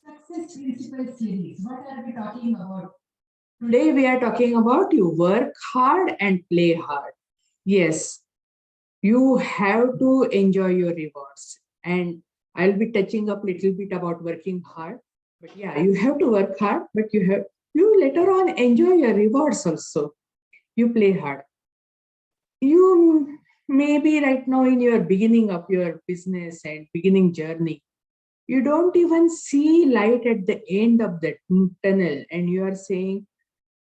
Success Principle series. What are we talking about? Today we are talking about you work hard and play hard. Yes, you have to enjoy your rewards. And I'll be touching up little bit about working hard. But yeah, you have to work hard, but you later on enjoy your rewards also. You play hard. You maybe right now in your beginning of your business and beginning journey, you don't even see light at the end of the tunnel, and you are saying,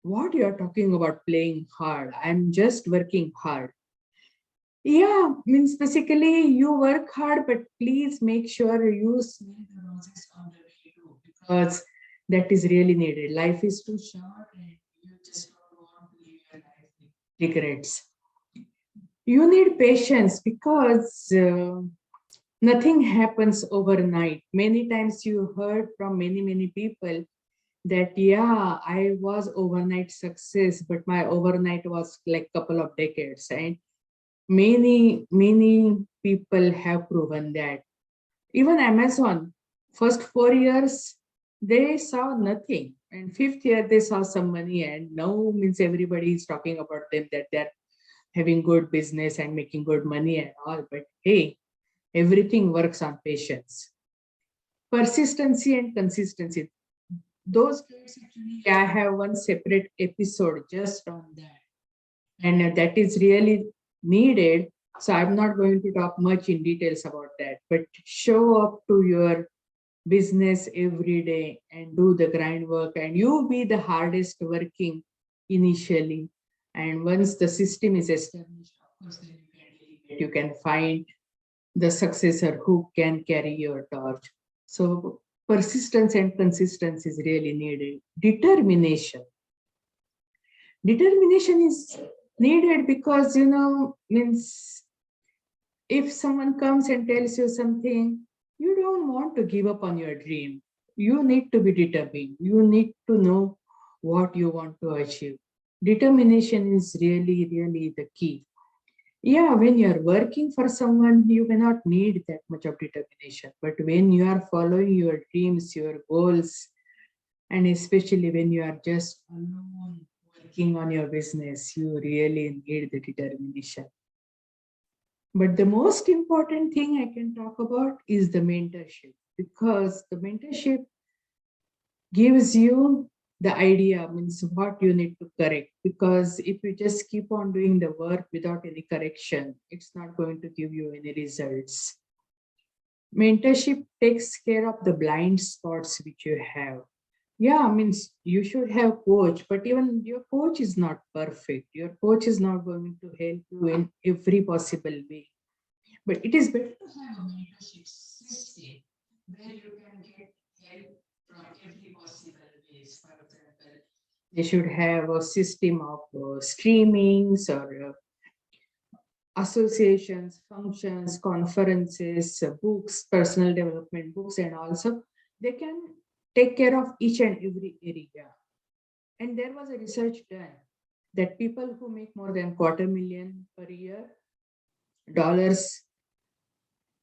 what you are talking about playing hard? I'm just working hard. Yeah, means basically you work hard, but please make sure you smell the roses on the way too, because that is really needed. Life is too short and you just don't want to live your life with regrets. You need patience because nothing happens overnight. Many times you heard from many people that, yeah, I was overnight success, but my overnight was like couple of decades. And many people have proven that. Even Amazon, first 4 years, they saw nothing. And fifth year, they saw some money. And now means everybody is talking about them that they're having good business and making good money and all. But hey, everything works on patience, persistency, and consistency. Those guys actually, I have one separate episode just on that, and that is really needed. So I'm not going to talk much in details about that, but show up to your business every day and do the grind work, and you be the hardest working initially. And once the system is established, of course, then you can delegate. You can find the successor who can carry your torch. So persistence and consistency is really needed. Determination is needed because, means if someone comes and tells you something, you don't want to give up on your dream. You need to be determined. You need to know what you want to achieve. Determination is really the key. Yeah, when you're working for someone, you may not need that much of determination. But when you are following your dreams, your goals, and especially when you are just alone working on your business, you really need the determination. But the most important thing I can talk about is the mentorship, because the mentorship gives you the idea, means what you need to correct. Because if you just keep on doing the work without any correction, it's not going to give you any results. Mentorship takes care of the blind spots which you have. Yeah, means you should have coach, but even your coach is not perfect. Your coach is not going to help you in every possible way. But it is better to have a mentorship system where you can get help from every possible ways. For example, they should have a system of streamings or associations, functions, conferences, books, personal development books, and also they can take care of each and every area. And there was a research done that people who make more than $250,000 per year dollars,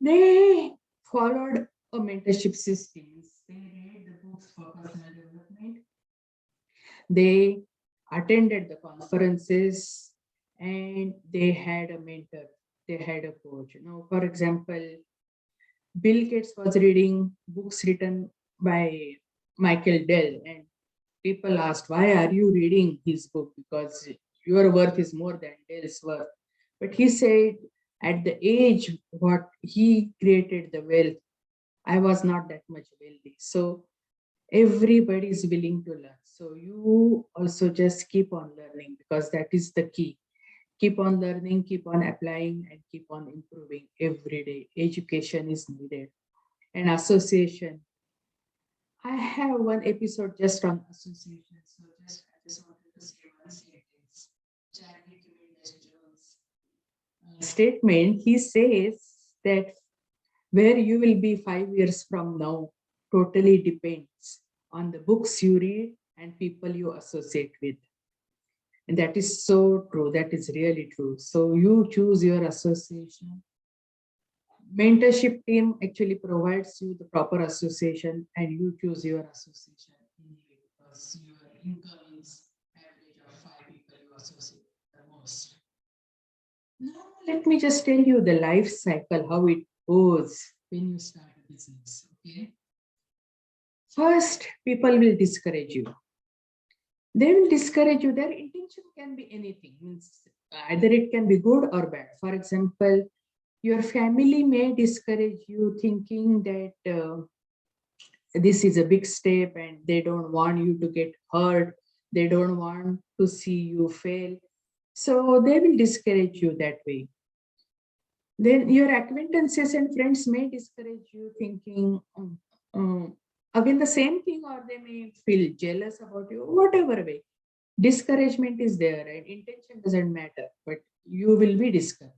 they followed a mentorship system. They read the books for personal development. They attended the conferences and they had a mentor. They had a coach. For example, Bill Gates was reading books written by Michael Dell, and people asked, "Why are you reading his book? Because your worth is more than Dell's worth." But he said, at the age what he created the wealth, I was not that much wealthy. So everybody is willing to learn. So you also just keep on learning, because that is the key. Keep on learning, keep on applying, and keep on improving every day. Education is needed. And association. I have one episode just on association. So I just wanted to say one sentence. Charlie Jones statement. He says that where you will be 5 years from now totally depends on the books you read and people you associate with. And that is so true. That is really true. So you choose your association. mentorship team actually provides you the proper association, and you choose your association anyway because your income is average of 5 people you associate the most. Now, let me just tell you the life cycle, how it goes when you start a business. Okay. First, people will discourage you. They will discourage you. Their intention can be anything. Means either it can be good or bad. For example, your family may discourage you thinking that this is a big step and they don't want you to get hurt. They don't want to see you fail. So they will discourage you that way. Then your acquaintances and friends may discourage you thinking again the same thing, or they may feel jealous about you, whatever way. Discouragement is there and intention doesn't matter, but you will be discouraged.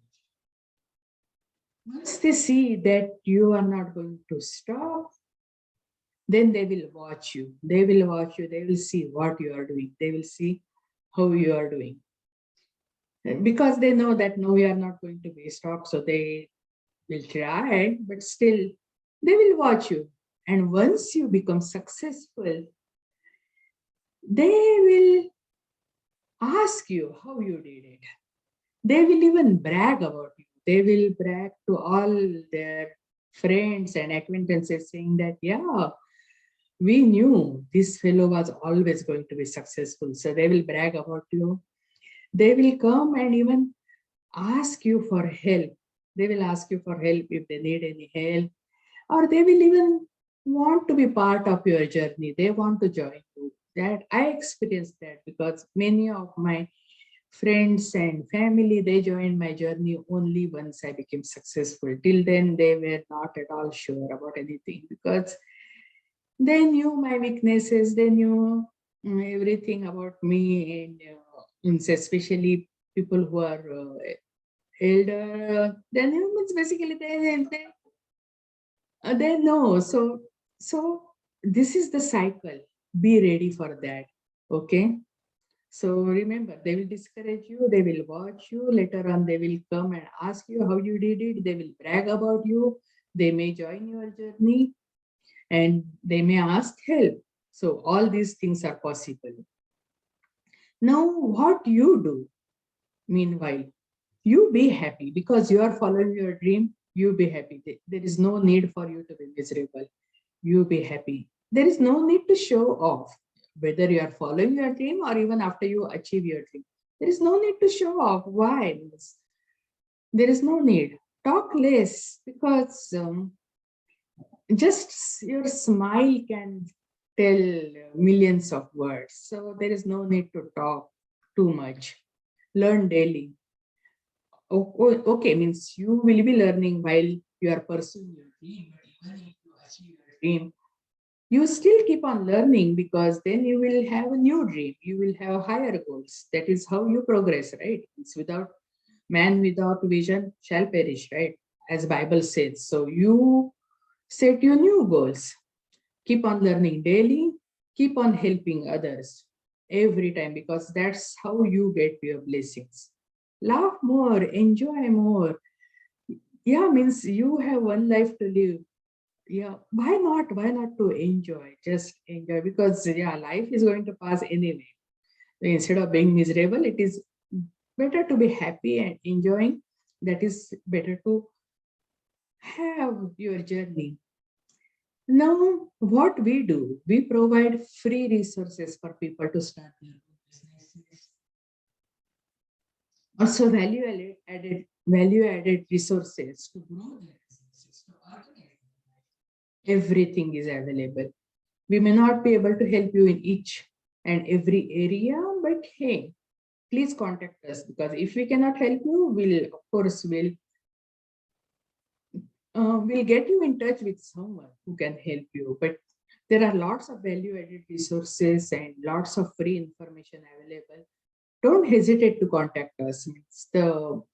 Once they see that you are not going to stop, then they will watch you. They will watch you. They will see what you are doing. They will see how you are doing. Because they know that no, we are not going to be stopped. So they will try, but still they will watch you. And once you become successful, they will ask you how you did it. They will even brag about you. They will brag to all their friends and acquaintances saying that, yeah, we knew this fellow was always going to be successful. So they will brag about you. They will come and even ask you for help. They will ask you for help if they need any help, or they will even want to be part of your journey. They want to join you. That I experienced that because many of my friends and family, they joined my journey only once I became successful. Till then, they were not at all sure about anything because they knew my weaknesses. They knew everything about me, and especially people who are elder. Then humans basically they know. So this is the cycle. Be ready for that. Okay. So remember, they will discourage you, they will watch you. Later on, they will come and ask you how you did it. They will brag about you. They may join your journey and they may ask help. So all these things are possible. Now, what you do, meanwhile, you be happy because you are following your dream. You be happy. There is no need for you to be miserable. You be happy. There is no need to show off, whether you are following your dream or even after you achieve your dream. There is no need to show off. Why? There is no need. Talk less because just your smile can tell millions of words. So there is no need to talk too much. Learn daily. Okay, means you will be learning while you are pursuing your dream, but even if you achieve your dream, you still keep on learning because then you will have a new dream. You will have higher goals. That is how you progress, right? It's without man without vision shall perish, right? As Bible says. So you set your new goals. Keep on learning daily. Keep on helping others every time because that's how you get your blessings. Laugh more, enjoy more. Yeah, means you have one life to live. Yeah, why not to enjoy, just enjoy because yeah, life is going to pass anyway. Instead of being miserable, it is better to be happy and enjoying. That is better to have your journey. Now what we do, we provide free resources for people to start their own businesses, also value added resources to grow their businesses, to organize. Everything is available. We may not be able to help you in each and every area, but hey, please contact us because if we cannot help you, we'll get you in touch with someone who can help you. But there are lots of value-added resources and lots of free information available. Don't hesitate to contact us.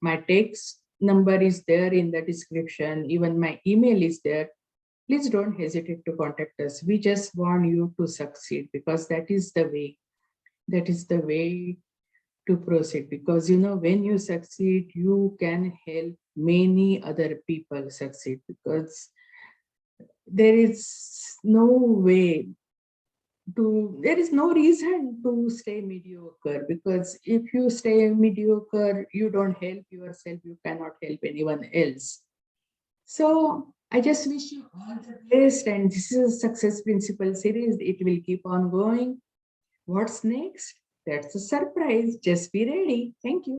My text number is there in the description. Even my email is there. Please don't hesitate to contact us. We just want you to succeed because that is the way. That is the way to proceed. Because when you succeed, you can help many other people succeed, because there is no way there is no reason to stay mediocre, because if you stay mediocre, you don't help yourself, you cannot help anyone else. So I just wish you all the best. And this is a success principle series. It will keep on going. What's next? That's a surprise. Just be ready. Thank you.